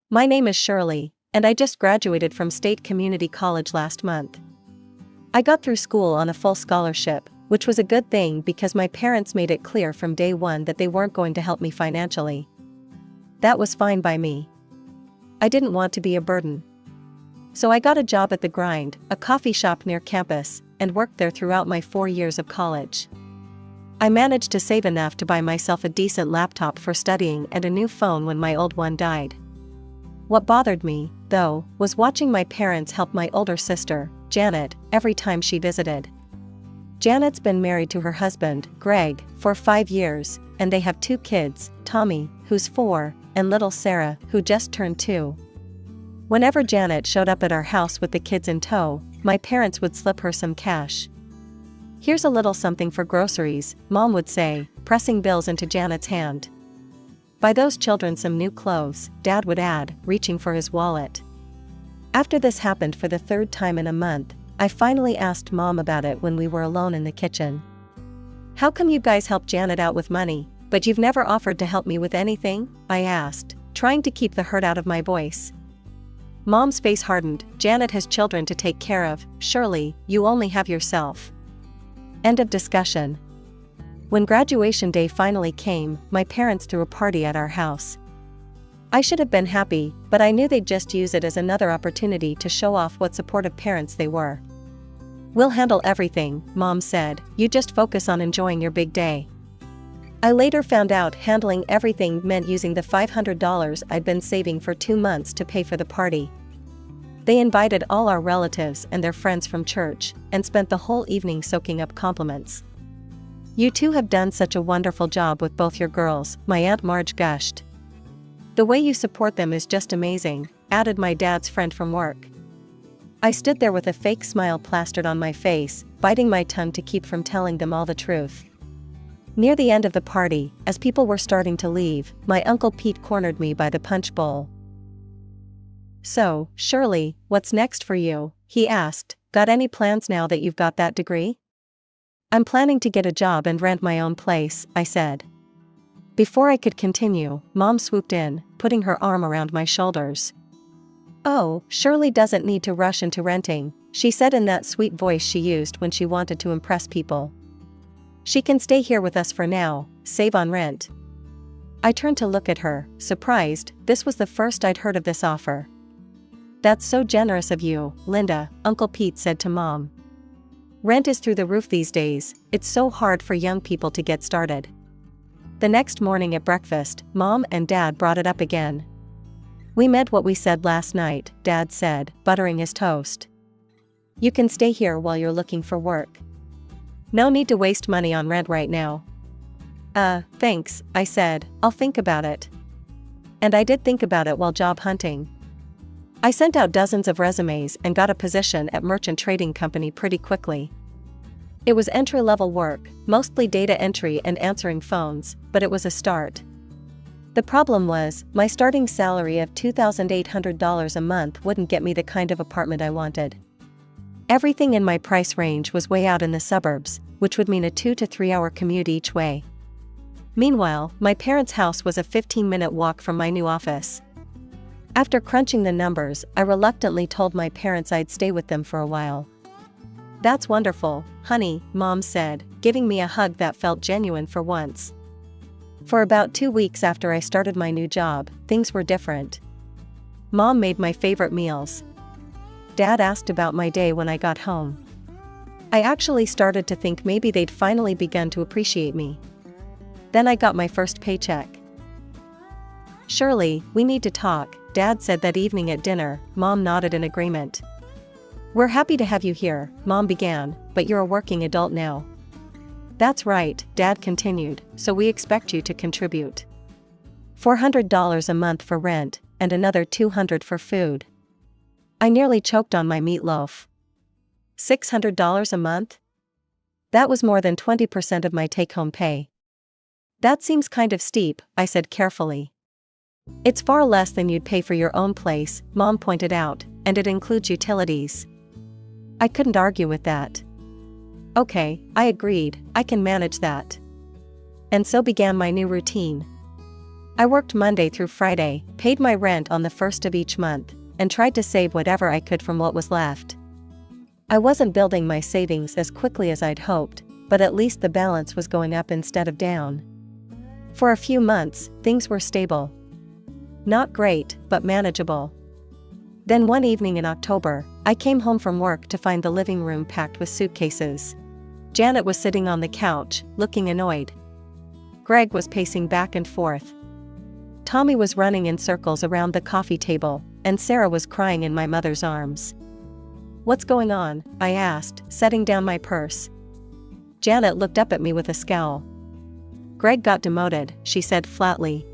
My name is Shirley, and I just graduated from State Community College last month. I got through school on a full scholarship, which was a good thing because my parents made it clear from day one that they weren't going to help me financially. That was fine by me. I didn't want to be a burden. So I got a job at The Grind, a coffee shop near campus, and worked there throughout my 4 years of college. I managed to save enough to buy myself a decent laptop for studying and a new phone when my old one died. What bothered me, though, was watching my parents help my older sister, Janet, every time she visited. Janet's been married to her husband, Greg, for 5 years, and they have 2 kids, Tommy, who's 4, and little Sarah, who just turned 2. Whenever Janet showed up at our house with the kids in tow, my parents would slip her some cash. "Here's a little something for groceries," Mom would say, pressing bills into Janet's hand. "Buy those children some new clothes," Dad would add, reaching for his wallet. After this happened for the 3rd time in a month, I finally asked Mom about it when we were alone in the kitchen. "How come you guys help Janet out with money, but you've never offered to help me with anything?" I asked, trying to keep the hurt out of my voice. Mom's face hardened. "Janet has children to take care of, Shirley, you only have yourself." End of discussion. When graduation day finally came, my parents threw a party at our house. I should have been happy, but I knew they'd just use it as another opportunity to show off what supportive parents they were. "We'll handle everything," Mom said, "you just focus on enjoying your big day." I later found out handling everything meant using the $500 I'd been saving for 2 months to pay for the party. They invited all our relatives and their friends from church, and spent the whole evening soaking up compliments. "You two have done such a wonderful job with both your girls," my Aunt Marge gushed. "The way you support them is just amazing," added my dad's friend from work. I stood there with a fake smile plastered on my face, biting my tongue to keep from telling them all the truth. Near the end of the party, as people were starting to leave, my Uncle Pete cornered me by the punch bowl. "So, Shirley, what's next for you?" he asked. "Got any plans now that you've got that degree?" "I'm planning to get a job and rent my own place," I said. Before I could continue, Mom swooped in, putting her arm around my shoulders. "Oh, Shirley doesn't need to rush into renting," she said in that sweet voice she used when she wanted to impress people. "She can stay here with us for now, save on rent." I turned to look at her, surprised. This was the first I'd heard of this offer. "That's so generous of you, Linda," Uncle Pete said to Mom. "Rent is through the roof these days, it's so hard for young people to get started." The next morning at breakfast, Mom and Dad brought it up again. "We meant what we said last night," Dad said, buttering his toast. "You can stay here while you're looking for work. No need to waste money on rent right now." Thanks," I said, "I'll think about it." And I did think about it while job hunting. I sent out dozens of resumes and got a position at Merchant Trading Company pretty quickly. It was entry-level work, mostly data entry and answering phones, but it was a start. The problem was, my starting salary of $2,800 a month wouldn't get me the kind of apartment I wanted. Everything in my price range was way out in the suburbs, which would mean a 2 to 3 hour commute each way. Meanwhile, my parents' house was a 15-minute walk from my new office. After crunching the numbers, I reluctantly told my parents I'd stay with them for a while. "That's wonderful, honey," Mom said, giving me a hug that felt genuine for once. For about 2 weeks after I started my new job, things were different. Mom made my favorite meals. Dad asked about my day when I got home. I actually started to think maybe they'd finally begun to appreciate me. Then I got my first paycheck. "Shirley, we need to talk," Dad said that evening at dinner. Mom nodded in agreement. "We're happy to have you here," Mom began, "but you're a working adult now." "That's right," Dad continued, "so we expect you to contribute. $400 a month for rent, and another $200 for food." I nearly choked on my meatloaf. $600 a month? That was more than 20% of my take-home pay. "That seems kind of steep," I said carefully. "It's far less than you'd pay for your own place," Mom pointed out, "and it includes utilities." I couldn't argue with that. "Okay," I agreed, "I can manage that." And so began my new routine. I worked Monday through Friday, paid my rent on the first of each month, and tried to save whatever I could from what was left. I wasn't building my savings as quickly as I'd hoped, but at least the balance was going up instead of down. For a few months, things were stable. Not great, but manageable. Then one evening in October, I came home from work to find the living room packed with suitcases. Janet was sitting on the couch, looking annoyed. Greg was pacing back and forth. Tommy was running in circles around the coffee table, and Sarah was crying in my mother's arms. "What's going on?" I asked, setting down my purse. Janet looked up at me with a scowl. "Greg got demoted," she said flatly.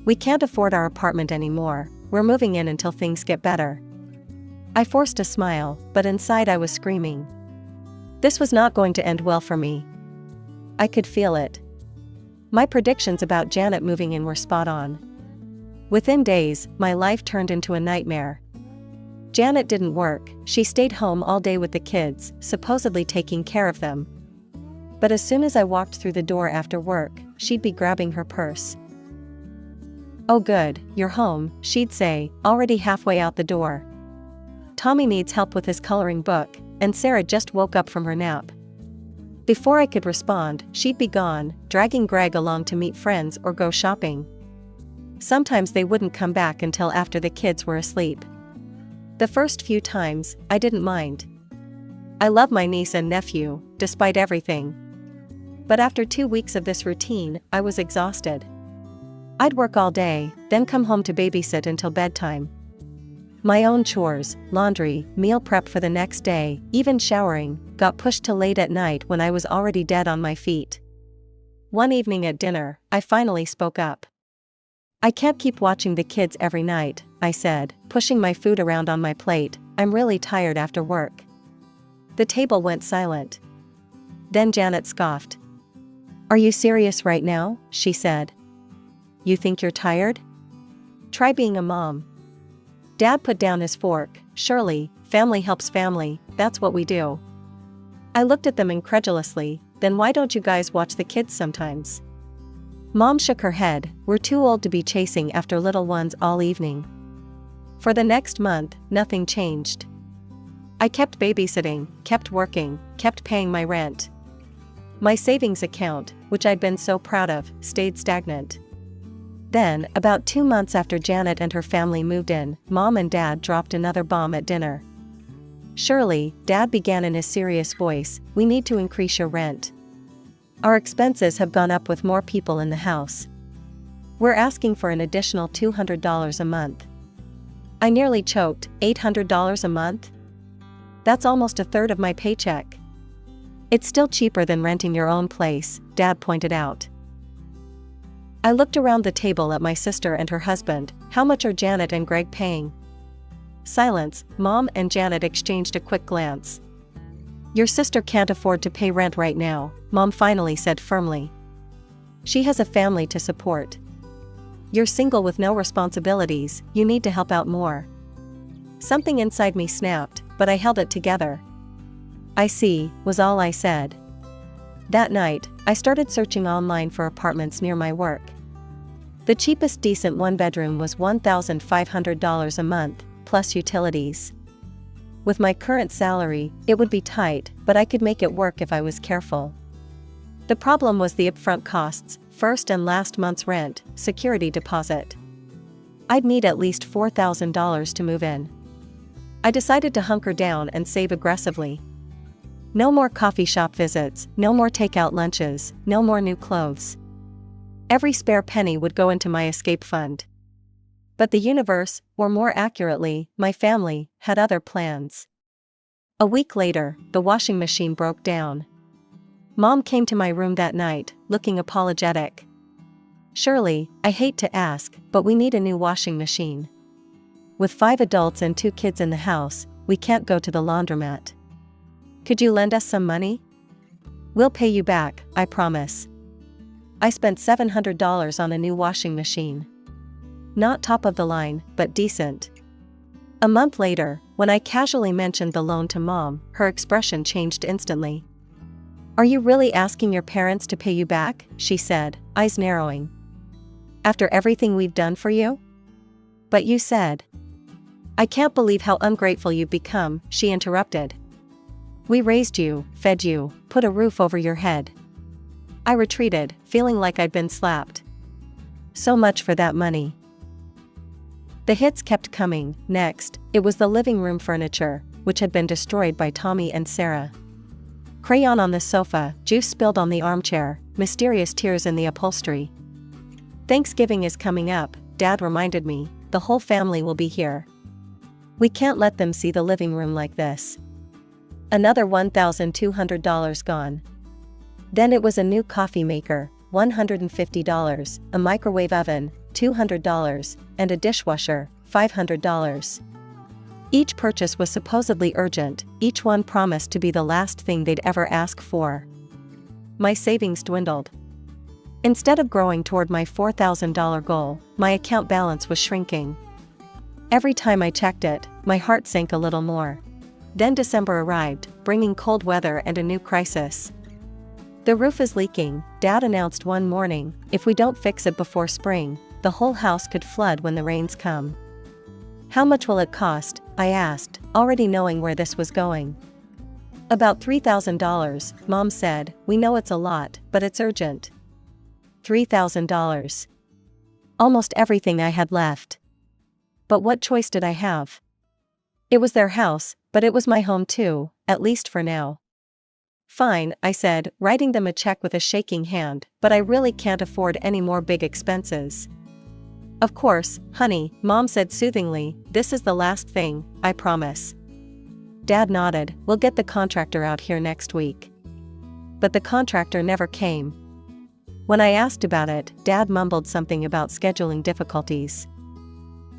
"We can't afford our apartment anymore. We're moving in until things get better." I forced a smile, but inside I was screaming. This was not going to end well for me. I could feel it. My predictions about Janet moving in were spot on. Within days, my life turned into a nightmare. Janet didn't work, she stayed home all day with the kids, supposedly taking care of them. But as soon as I walked through the door after work, she'd be grabbing her purse. "Oh good, you're home," she'd say, already halfway out the door. "Tommy needs help with his coloring book, and Sarah just woke up from her nap." Before I could respond, she'd be gone, dragging Greg along to meet friends or go shopping. Sometimes they wouldn't come back until after the kids were asleep. The first few times, I didn't mind. I love my niece and nephew, despite everything. But after 2 weeks of this routine, I was exhausted. I'd work all day, then come home to babysit until bedtime. My own chores, laundry, meal prep for the next day, even showering, got pushed to late at night when I was already dead on my feet. One evening at dinner, I finally spoke up. "I can't keep watching the kids every night," I said, pushing my food around on my plate. "I'm really tired after work." The table went silent. Then Janet scoffed. "Are you serious right now?" she said. "You think you're tired? Try being a mom." Dad put down his fork. "Surely, family helps family, that's what we do." I looked at them incredulously. "Then why don't you guys watch the kids sometimes?" Mom shook her head. "We're too old to be chasing after little ones all evening." For the next month, nothing changed. I kept babysitting, kept working, kept paying my rent. My savings account, which I'd been so proud of, stayed stagnant. Then, about 2 months after Janet and her family moved in, Mom and Dad dropped another bomb at dinner. "Shirley," Dad began in his serious voice, "we need to increase your rent. Our expenses have gone up with more people in the house. We're asking for an additional $200 a month." I nearly choked. $800 a month? That's almost a third of my paycheck. "It's still cheaper than renting your own place," Dad pointed out. I looked around the table at my sister and her husband. "How much are Janet and Greg paying?" Silence. Mom and Janet exchanged a quick glance. "Your sister can't afford to pay rent right now," Mom finally said firmly. "She has a family to support. You're single with no responsibilities, you need to help out more." Something inside me snapped, but I held it together. "I see," was all I said. That night, I started searching online for apartments near my work. The cheapest decent one-bedroom was $1,500 a month, plus utilities. With my current salary, it would be tight, but I could make it work if I was careful. The problem was the upfront costs, first and last month's rent, security deposit. I'd need at least $4,000 to move in. I decided to hunker down and save aggressively. No more coffee shop visits, no more takeout lunches, no more new clothes. Every spare penny would go into my escape fund. But the universe, or more accurately, my family, had other plans. A week later, the washing machine broke down. Mom came to my room that night, looking apologetic. "Shirley, I hate to ask, but we need a new washing machine. With 5 adults and 2 kids in the house, we can't go to the laundromat. Could you lend us some money? We'll pay you back, I promise." I spent $700 on a new washing machine. Not top of the line, but decent. A month later, when I casually mentioned the loan to Mom, her expression changed instantly. "Are you really asking your parents to pay you back?" she said, eyes narrowing. After everything we've done for you? But you said. I can't believe how ungrateful you've become, she interrupted. We raised you, fed you, put a roof over your head. I retreated, feeling like I'd been slapped. So much for that money. The hits kept coming. Next, it was the living room furniture, which had been destroyed by Tommy and Sarah. Crayon on the sofa, juice spilled on the armchair, mysterious tears in the upholstery. Thanksgiving is coming up, Dad reminded me. The whole family will be here. We can't let them see the living room like this. Another $1,200 gone. Then it was a new coffee maker, $150, a microwave oven, $200, and a dishwasher, $500. Each purchase was supposedly urgent, each one promised to be the last thing they'd ever ask for. My savings dwindled. Instead of growing toward my $4,000 goal, my account balance was shrinking. Every time I checked it, my heart sank a little more. Then December arrived, bringing cold weather and a new crisis. The roof is leaking, Dad announced one morning. If we don't fix it before spring, the whole house could flood when the rains come. How much will it cost? I asked, already knowing where this was going. About $3,000, Mom said. We know it's a lot, but it's urgent. $3,000. Almost everything I had left. But what choice did I have? It was their house, but it was my home too, at least for now. Fine, I said, writing them a check with a shaking hand, but I really can't afford any more big expenses. Of course, honey, Mom said soothingly, this is the last thing, I promise. Dad nodded, we'll get the contractor out here next week. But the contractor never came. When I asked about it, Dad mumbled something about scheduling difficulties.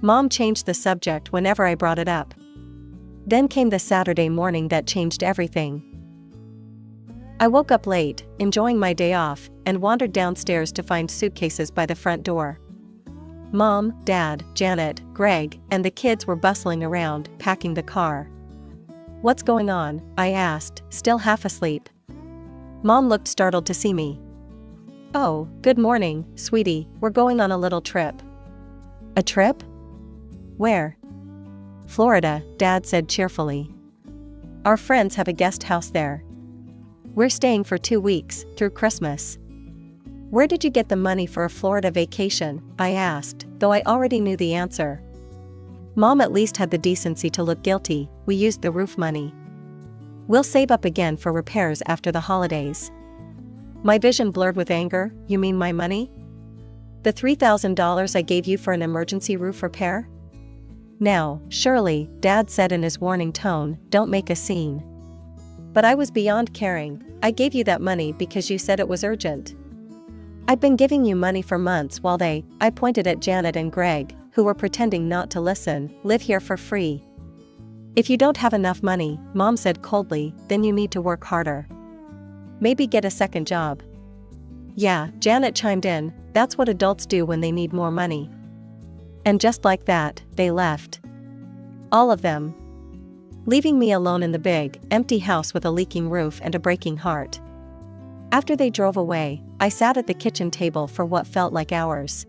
Mom changed the subject whenever I brought it up. Then came the Saturday morning that changed everything. I woke up late, enjoying my day off, and wandered downstairs to find suitcases by the front door. Mom, Dad, Janet, Greg, and the kids were bustling around, packing the car. What's going on? I asked, still half asleep. Mom looked startled to see me. Oh, good morning, sweetie, we're going on a little trip. A trip? Where? Florida, Dad said cheerfully. Our friends have a guest house there. We're staying for 2 weeks, through Christmas. Where did you get the money for a Florida vacation? I asked, though I already knew the answer. Mom at least had the decency to look guilty. We used the roof money. We'll save up again for repairs after the holidays. My vision blurred with anger. You mean my money? The $3,000 I gave you for an emergency roof repair? Now, surely, Dad said in his warning tone, don't make a scene. But I was beyond caring. I gave you that money because you said it was urgent. I'd been giving you money for months while they, I pointed at Janet and Greg, who were pretending not to listen, live here for free. If you don't have enough money, Mom said coldly, then you need to work harder. Maybe get a second job. Yeah, Janet chimed in, that's what adults do when they need more money. And just like that, they left. All of them. Leaving me alone in the big, empty house with a leaking roof and a breaking heart. After they drove away, I sat at the kitchen table for what felt like hours.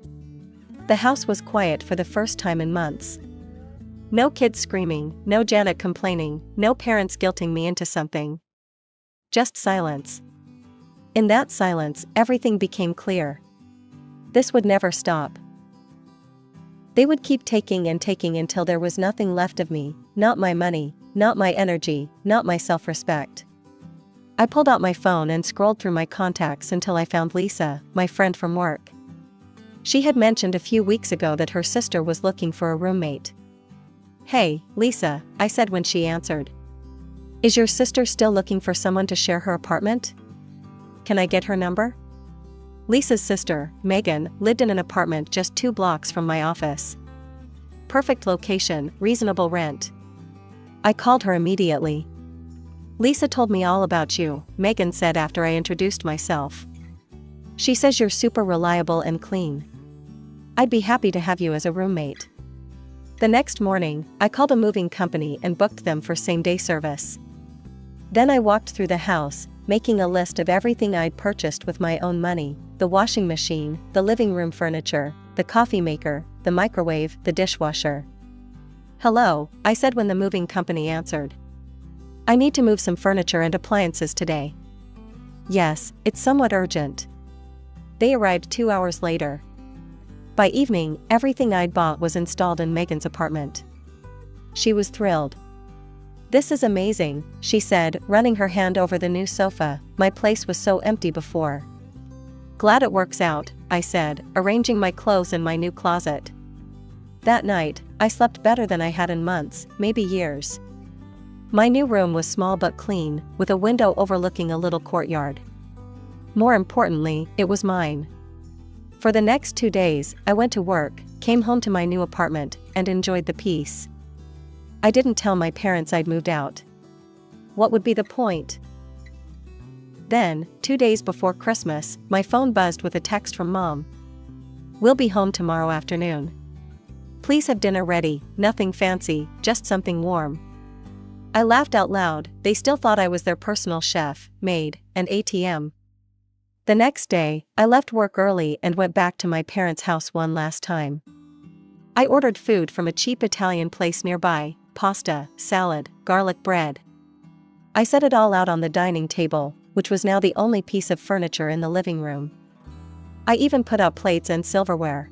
The house was quiet for the first time in months. No kids screaming, no Janet complaining, no parents guilting me into something. Just silence. In that silence, everything became clear. This would never stop. They would keep taking and taking until there was nothing left of me, not my money, not my energy, not my self-respect. I pulled out my phone and scrolled through my contacts until I found Lisa, my friend from work. She had mentioned a few weeks ago that her sister was looking for a roommate. Hey, Lisa, I said when she answered. Is your sister still looking for someone to share her apartment? Can I get her number? Lisa's sister, Megan, lived in an apartment just 2 blocks from my office. Perfect location, reasonable rent. I called her immediately. Lisa told me all about you, Megan said after I introduced myself. She says you're super reliable and clean. I'd be happy to have you as a roommate. The next morning, I called a moving company and booked them for same-day service. Then I walked through the house, making a list of everything I'd purchased with my own money, the washing machine, the living room furniture, the coffee maker, the microwave, the dishwasher. "Hello," I said when the moving company answered. "I need to move some furniture and appliances today." "Yes, it's somewhat urgent." They arrived 2 hours later. By evening, everything I'd bought was installed in Megan's apartment. She was thrilled. "This is amazing," she said, running her hand over the new sofa. "My place was so empty before." "Glad it works out," I said, arranging my clothes in my new closet. That night, I slept better than I had in months, maybe years. My new room was small but clean, with a window overlooking a little courtyard. More importantly, it was mine. For the next 2 days, I went to work, came home to my new apartment, and enjoyed the peace. I didn't tell my parents I'd moved out. What would be the point? Then, 2 days before Christmas, my phone buzzed with a text from Mom. "We'll be home tomorrow afternoon. Please have dinner ready, nothing fancy, just something warm." I laughed out loud. They still thought I was their personal chef, maid, and ATM. The next day, I left work early and went back to my parents' house one last time. I ordered food from a cheap Italian place nearby: pasta, salad, garlic bread. I set it all out on the dining table, which was now the only piece of furniture in the living room. I even put out plates and silverware.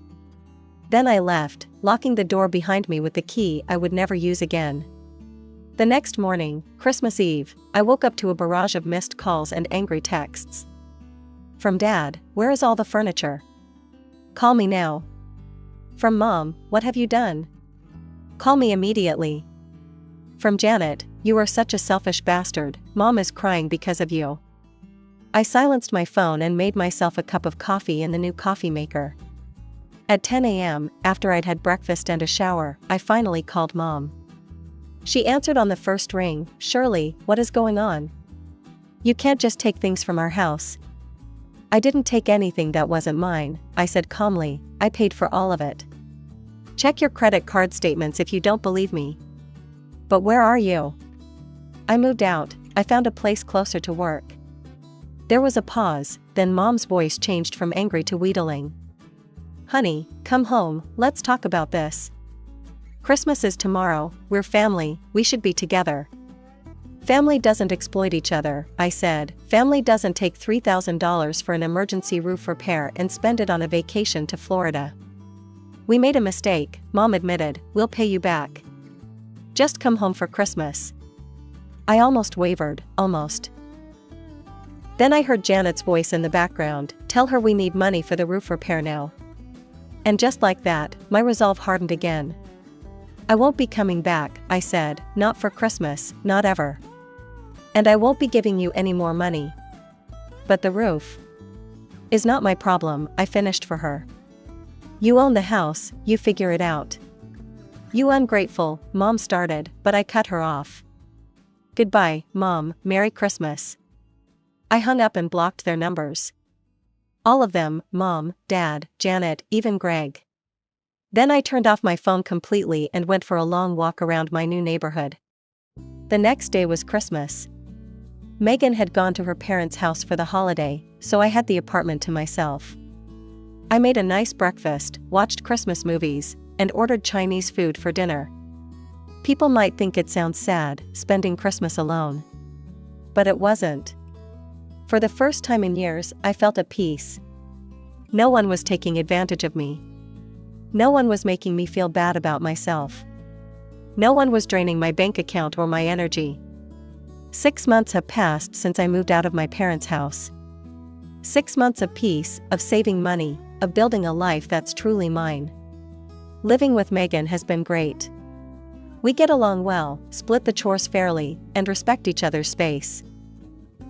Then I left, locking the door behind me with the key I would never use again. The next morning, Christmas Eve, I woke up to a barrage of missed calls and angry texts. From Dad, "Where is all the furniture? Call me now." From Mom, "What have you done? Call me immediately." From Janet, "You are such a selfish bastard, Mom is crying because of you." I silenced my phone and made myself a cup of coffee in the new coffee maker. At 10 a.m., after I'd had breakfast and a shower, I finally called Mom. She answered on the first ring. "Shirley, what is going on? You can't just take things from our house." "I didn't take anything that wasn't mine," I said calmly. "I paid for all of it. Check your credit card statements if you don't believe me." "But where are you?" "I moved out. I found a place closer to work." There was a pause, then Mom's voice changed from angry to wheedling. "Honey, come home, let's talk about this. Christmas is tomorrow, we're family, we should be together." "Family doesn't exploit each other," I said. "Family doesn't take $3,000 for an emergency roof repair and spend it on a vacation to Florida." "We made a mistake," Mom admitted. "We'll pay you back. Just come home for Christmas." I almost wavered, almost. Then I heard Janet's voice in the background. "Tell her we need money for the roof repair now." And just like that, my resolve hardened again. "I won't be coming back," I said, "not for Christmas, not ever. And I won't be giving you any more money. But the roof is not my problem," I finished for her. "You own the house, you figure it out." "You ungrateful," Mom started, but I cut her off. "Goodbye, Mom, Merry Christmas." I hung up and blocked their numbers. All of them, Mom, Dad, Janet, even Greg. Then I turned off my phone completely and went for a long walk around my new neighborhood. The next day was Christmas. Megan had gone to her parents' house for the holiday, so I had the apartment to myself. I made a nice breakfast, watched Christmas movies, and ordered Chinese food for dinner. People might think it sounds sad, spending Christmas alone. But it wasn't. For the first time in years, I felt at peace. No one was taking advantage of me. No one was making me feel bad about myself. No one was draining my bank account or my energy. 6 months have passed since I moved out of my parents' house. 6 months of peace, of saving money, of building a life that's truly mine. Living with Megan has been great. We get along well, split the chores fairly, and respect each other's space.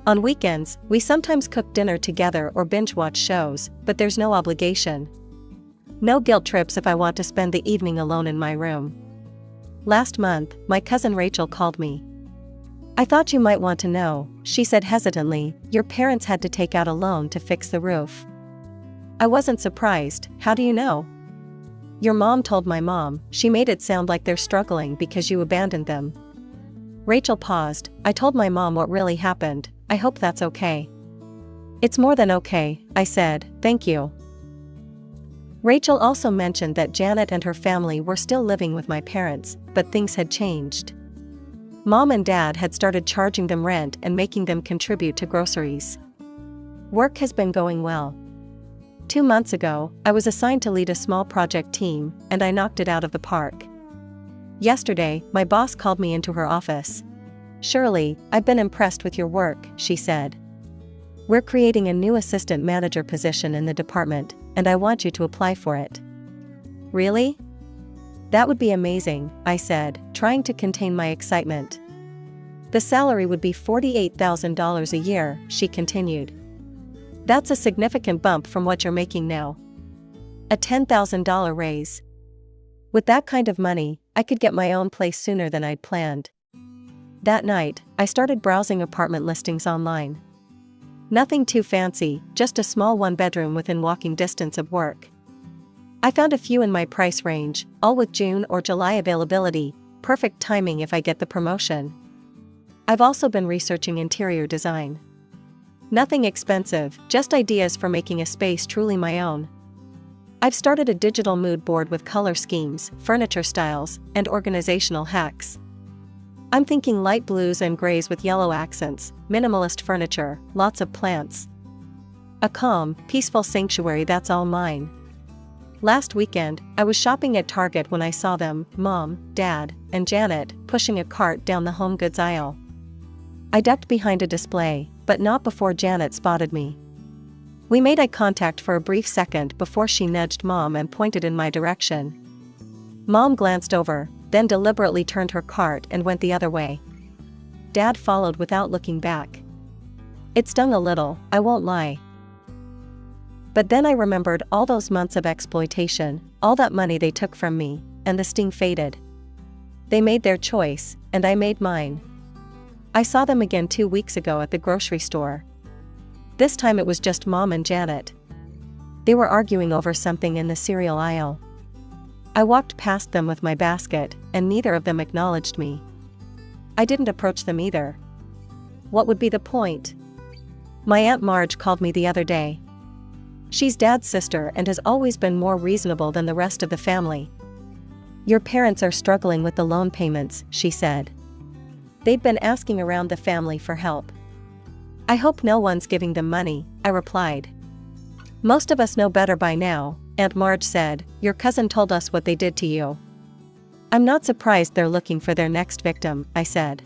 On weekends, we sometimes cook dinner together or binge-watch shows, but there's no obligation. No guilt trips if I want to spend the evening alone in my room. Last month, my cousin Rachel called me. "I thought you might want to know," she said hesitantly. "Your parents had to take out a loan to fix the roof." I wasn't surprised. "How do you know?" "Your mom told my mom. She made it sound like they're struggling because you abandoned them." Rachel paused. "I told my mom what really happened. I hope that's okay." "It's more than okay," I said. "Thank you." Rachel also mentioned that Janet and her family were still living with my parents, but things had changed. Mom and Dad had started charging them rent and making them contribute to groceries. Work has been going well. 2 months ago, I was assigned to lead a small project team, and I knocked it out of the park. Yesterday, my boss called me into her office. "Shirley, I've been impressed with your work," she said. "We're creating a new assistant manager position in the department, and I want you to apply for it." "Really?" "That would be amazing," I said, trying to contain my excitement. "The salary would be $48,000 a year," she continued. "That's a significant bump from what you're making now. A $10,000 raise. With that kind of money, I could get my own place sooner than I'd planned." That night, I started browsing apartment listings online. Nothing too fancy, just a small one-bedroom within walking distance of work. I found a few in my price range, all with June or July availability, perfect timing if I get the promotion. I've also been researching interior design. Nothing expensive, just ideas for making a space truly my own. I've started a digital mood board with color schemes, furniture styles, and organizational hacks. I'm thinking light blues and grays with yellow accents, minimalist furniture, lots of plants. A calm, peaceful sanctuary that's all mine. Last weekend, I was shopping at Target when I saw them, Mom, Dad, and Janet, pushing a cart down the home goods aisle. I ducked behind a display, but not before Janet spotted me. We made eye contact for a brief second before she nudged Mom and pointed in my direction. Mom glanced over, then deliberately turned her cart and went the other way. Dad followed without looking back. It stung a little, I won't lie. But then I remembered all those months of exploitation, all that money they took from me, and the sting faded. They made their choice, and I made mine. I saw them again 2 weeks ago at the grocery store. This time it was just Mom and Janet. They were arguing over something in the cereal aisle. I walked past them with my basket, and neither of them acknowledged me. I didn't approach them either. What would be the point? My Aunt Marge called me the other day. She's Dad's sister and has always been more reasonable than the rest of the family. "Your parents are struggling with the loan payments," she said. "They've been asking around the family for help." "I hope no one's giving them money," I replied. "Most of us know better by now," Aunt Marge said. "Your cousin told us what they did to you." "I'm not surprised they're looking for their next victim," I said.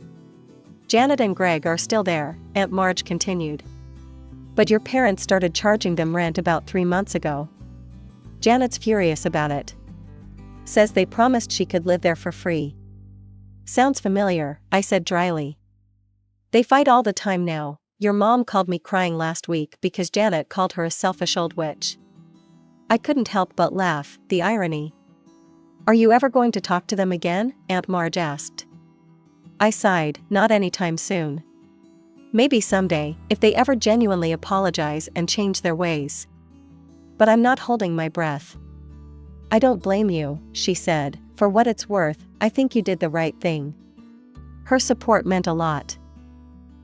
"Janet and Greg are still there," Aunt Marge continued. "But your parents started charging them rent about 3 months ago. Janet's furious about it. Says they promised she could live there for free." "Sounds familiar," I said dryly. "They fight all the time now. Your mom called me crying last week because Janet called her a selfish old witch." I couldn't help but laugh, the irony. "Are you ever going to talk to them again?" Aunt Marge asked. I sighed, "Not anytime soon. Maybe someday, if they ever genuinely apologize and change their ways. But I'm not holding my breath." "I don't blame you," she said. "For what it's worth, I think you did the right thing." Her support meant a lot.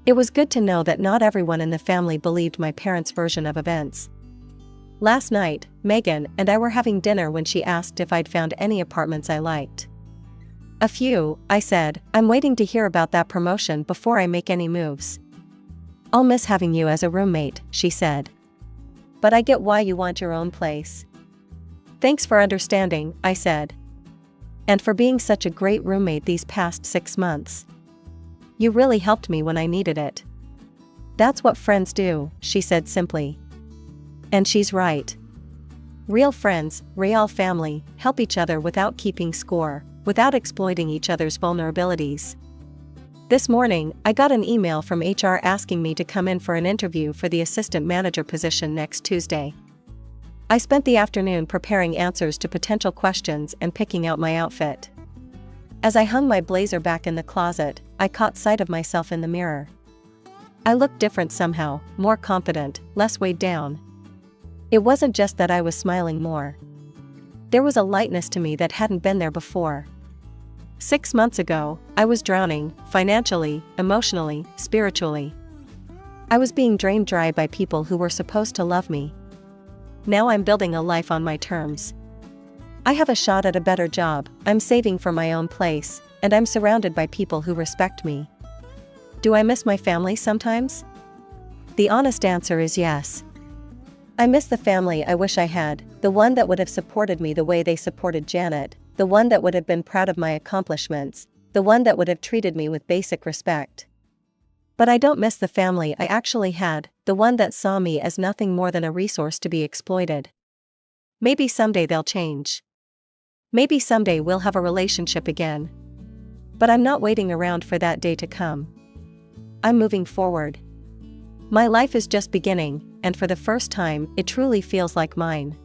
It was good to know that not everyone in the family believed my parents' version of events. Last night, Megan and I were having dinner when she asked if I'd found any apartments I liked. "A few," I said. "I'm waiting to hear about that promotion before I make any moves." "I'll miss having you as a roommate," she said. "But I get why you want your own place." "Thanks for understanding," I said. "And for being such a great roommate these past 6 months. You really helped me when I needed it." "That's what friends do," she said simply. And she's right. Real friends, real family, help each other without keeping score, without exploiting each other's vulnerabilities. This morning, I got an email from HR asking me to come in for an interview for the assistant manager position next Tuesday. I spent the afternoon preparing answers to potential questions and picking out my outfit. As I hung my blazer back in the closet, I caught sight of myself in the mirror. I looked different somehow, more confident, less weighed down. It wasn't just that I was smiling more. There was a lightness to me that hadn't been there before. 6 months ago, I was drowning, financially, emotionally, spiritually. I was being drained dry by people who were supposed to love me. Now I'm building a life on my terms. I have a shot at a better job, I'm saving for my own place, and I'm surrounded by people who respect me. Do I miss my family sometimes? The honest answer is yes. I miss the family I wish I had, the one that would have supported me the way they supported Janet, the one that would have been proud of my accomplishments, the one that would have treated me with basic respect. But I don't miss the family I actually had, the one that saw me as nothing more than a resource to be exploited. Maybe someday they'll change. Maybe someday we'll have a relationship again. But I'm not waiting around for that day to come. I'm moving forward. My life is just beginning, and for the first time, it truly feels like mine.